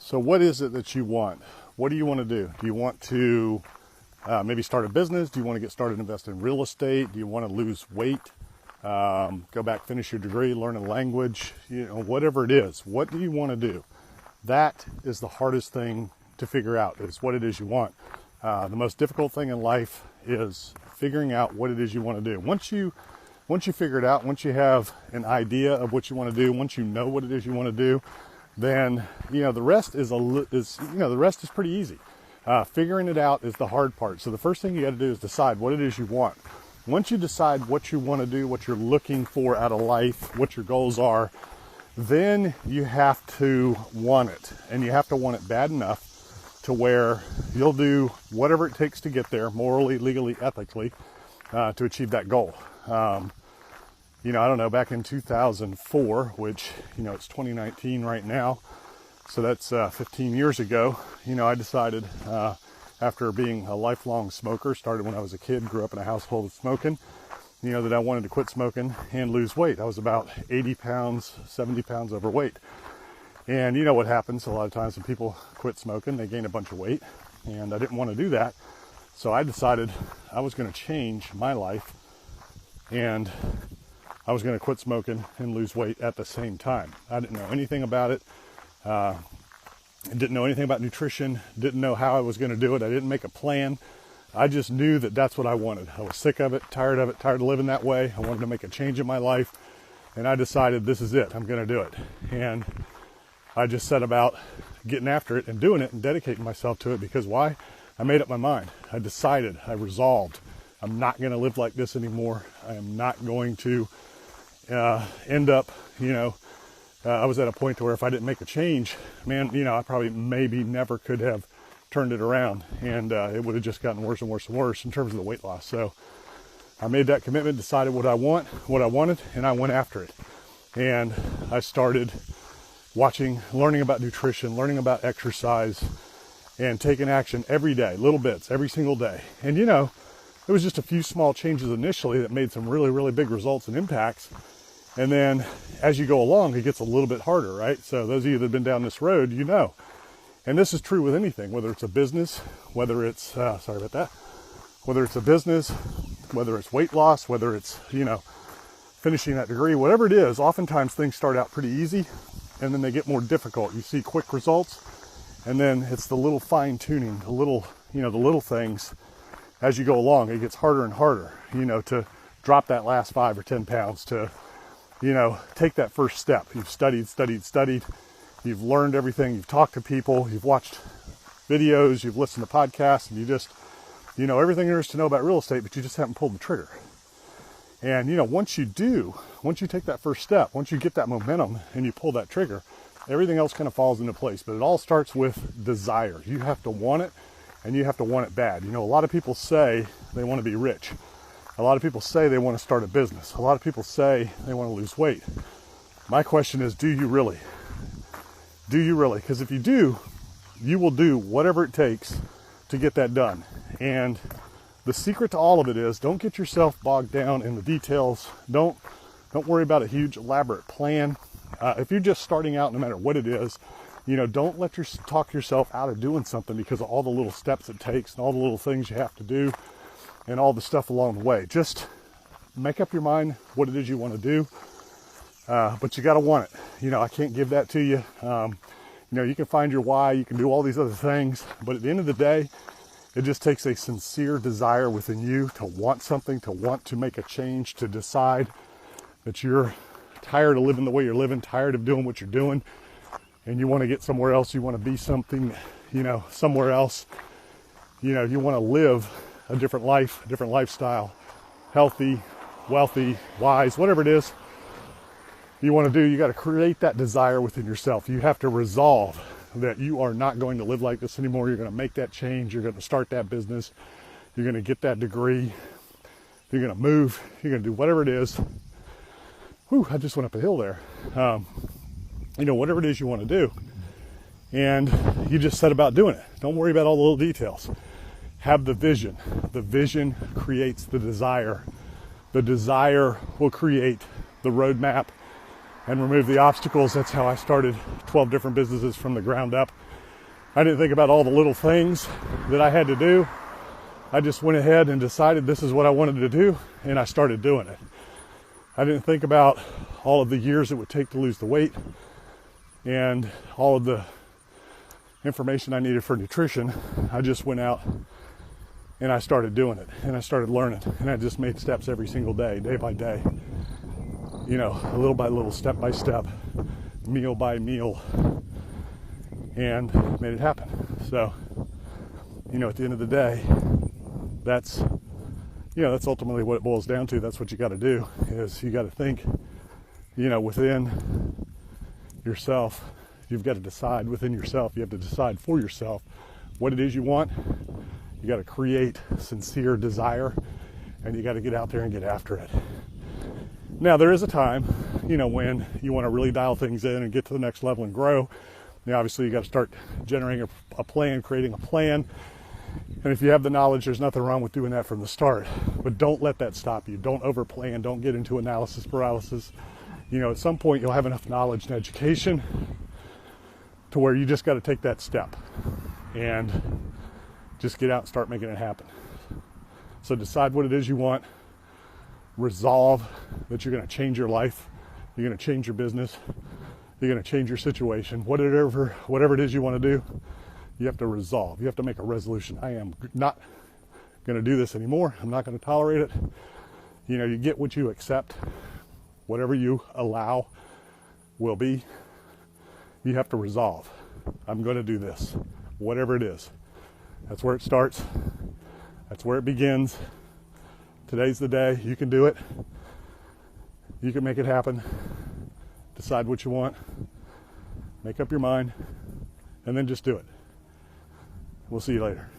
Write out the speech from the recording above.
So what is it that you want? What do you want to do? Do you want to maybe start a business? Do you want to get started investing in real estate? Do you want to lose weight? Go back, finish your degree, learn a language, whatever it is. What do you want to do? That is the hardest thing to figure out, is what it is you want. The most difficult thing in life is figuring out what it is you want to do. Once you figure it out, once you have an idea of what you want to do, once you know what it is you want to do, then the rest is pretty easy. Figuring it out is the hard part. So the first thing you got to do is decide what it is you want. Once you decide what you want to do, what you're looking for out of life, what your goals are, then you have to want it, and you have to want it bad enough to where you'll do whatever it takes to get there, morally, legally, ethically, to achieve that goal. I don't know, back in 2004, which, it's 2019 right now, so that's 15 years ago, I decided, after being a lifelong smoker, started when I was a kid, grew up in a household of smoking, that I wanted to quit smoking and lose weight. I was about 80 pounds, 70 pounds overweight. And you know what happens a lot of times when people quit smoking, they gain a bunch of weight, and I didn't want to do that. So I decided I was going to change my life, and I was going to quit smoking and lose weight at the same time. I didn't know anything about it. Didn't know anything about nutrition. Didn't know how I was going to do it. I didn't make a plan. I just knew that that's what I wanted. I was sick of it, tired of living that way. I wanted to make a change in my life, and I decided this is it. I'm going to do it. And I just set about getting after it and doing it and dedicating myself to it, because why? I made up my mind. I decided, I resolved, I'm not going to live like this anymore. I am not going to end up, I was at a point to where if I didn't make a change, man, I probably maybe never could have turned it around, and it would have just gotten worse and worse and worse in terms of the weight loss. So I made that commitment, decided what I wanted, and I went after it. And I started learning about nutrition, learning about exercise, and taking action every day, little bits, every single day. And it was just a few small changes initially that made some really, really big results and impacts. And then as you go along, it gets a little bit harder, right? So those of you that have been down this road, and this is true with anything, whether it's a business, whether it's, whether it's a business, whether it's weight loss, whether it's, finishing that degree, whatever it is, oftentimes things start out pretty easy and then they get more difficult. You see quick results, and then it's the little fine tuning, the little things as you go along. It gets harder and harder, to drop that last 5 or 10 pounds, to, take that first step. You've studied. You've learned everything. You've talked to people. You've watched videos. You've listened to podcasts. And you just, everything there is to know about real estate, but you just haven't pulled the trigger. And, once you take that first step, once you get that momentum and you pull that trigger, everything else kind of falls into place. But it all starts with desire. You have to want it, and you have to want it bad. A lot of people say they want to be rich. A lot of people say they want to start a business. A lot of people say they want to lose weight. My question is, do you really? Do you really? Because if you do, you will do whatever it takes to get that done. And the secret to all of it is, don't get yourself bogged down in the details. Don't worry about a huge elaborate plan. If you're just starting out, no matter what it is, don't talk yourself out of doing something because of all the little steps it takes and all the little things you have to do and all the stuff along the way. Just make up your mind what it is you want to do. But you got to want it. I can't give that to you. You can find your why, you can do all these other things, but at the end of the day, it just takes a sincere desire within you to want something, to want to make a change, to decide that you're tired of living the way you're living, tired of doing what you're doing, and you want to get somewhere else. You want to be something, somewhere else. You want to live a different life, a different lifestyle, healthy, wealthy, wise, whatever it is you want to do. You got to create that desire within yourself. You have to resolve that you are not going to live like this anymore. You're going to make that change. You're going to start that business. You're going to get that degree. You're going to move. You're going to do whatever it is. Whew, I just went up a hill there. Whatever it is you want to do. And you just set about doing it. Don't worry about all the little details. Have the vision. The vision creates the desire. The desire will create the roadmap and remove the obstacles. That's how I started 12 different businesses from the ground up. I didn't think about all the little things that I had to do. I just went ahead and decided this is what I wanted to do, and I started doing it. I didn't think about all of the years it would take to lose the weight and all of the information I needed for nutrition. I just went out and I started doing it, and I started learning, and I just made steps every single day, day by day, you know, a little by little, step by step, meal by meal, and made it happen. So, you know, at the end of the day, that's ultimately what it boils down to. That's what you got to do, is you got to think, you know, within yourself. You've got to decide within yourself. You have to decide for yourself what it is you want. You got to create sincere desire, and you got to get out there and get after it. Now, there is a time, you know, when you want to really dial things in and get to the next level and grow. Now, obviously, you got to start generating a plan, creating a plan. And if you have the knowledge, there's nothing wrong with doing that from the start. But don't let that stop you. Don't overplan. Don't get into analysis paralysis. You know, at some point, you'll have enough knowledge and education to where you just got to take that step and just get out and start making it happen. So decide what it is you want. Resolve that you're going to change your life. You're going to change your business. You're going to change your situation. Whatever it is you want to do, you have to resolve. You have to make a resolution. I am not going to do this anymore. I'm not going to tolerate it. You know, you get what you accept. Whatever you allow will be. You have to resolve. I'm going to do this. Whatever it is. That's where it starts. That's where it begins. Today's the day. You can do it. You can make it happen. Decide what you want. Make up your mind. And then just do it. We'll see you later.